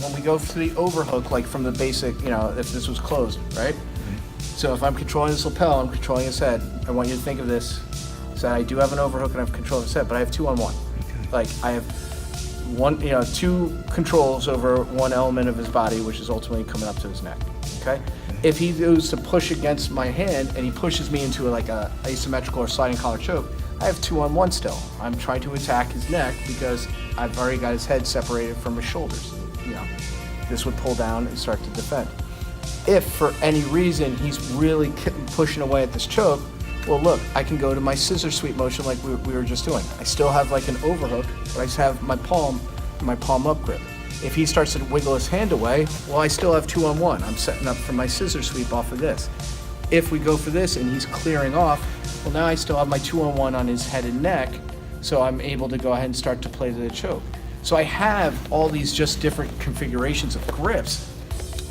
when we go for the overhook, like from the basic, if this was closed, right? So if I'm controlling this lapel, I'm controlling his head. I want you to think of this, so I do have an overhook and I have control of his head, but I have 2-on-1. Okay. Like I have two controls over one element of his body, which is ultimately coming up to his neck, okay? If he goes to push against my hand and he pushes me into like a asymmetrical or sliding collar choke, I have 2-on-1 still. I'm trying to attack his neck because I've already got his head separated from his shoulders. This would pull down and start to defend. If for any reason he's really pushing away at this choke, well look, I can go to my scissor sweep motion like we were just doing. I still have like an overhook, but I just have my palm up grip. If he starts to wiggle his hand away, well I still have 2-on-1. I'm setting up for my scissor sweep off of this. If we go for this and he's clearing off, well now I still have my 2-on-1 on his head and neck, so I'm able to go ahead and start to play to the choke. So I have all these just different configurations of grips,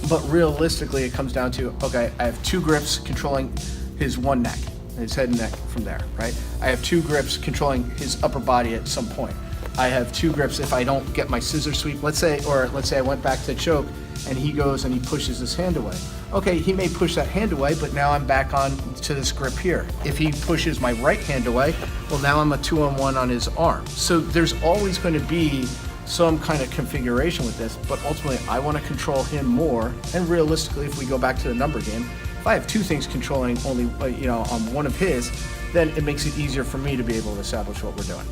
but realistically it comes down to, okay, I have 2 grips controlling his one neck, his head and neck from there, right? I have 2 grips controlling his upper body at some point. I have 2 grips if I don't get my scissor sweep, let's say I went back to choke and he goes and he pushes his hand away. Okay, he may push that hand away, but now I'm back on to this grip here. If he pushes my right hand away, well now I'm a 2-on-1 on his arm. So there's always going to be some kind of configuration with this, but ultimately I want to control him more. And realistically, if we go back to the number game, if I have 2 things controlling only on one of his, then it makes it easier for me to be able to establish what we're doing.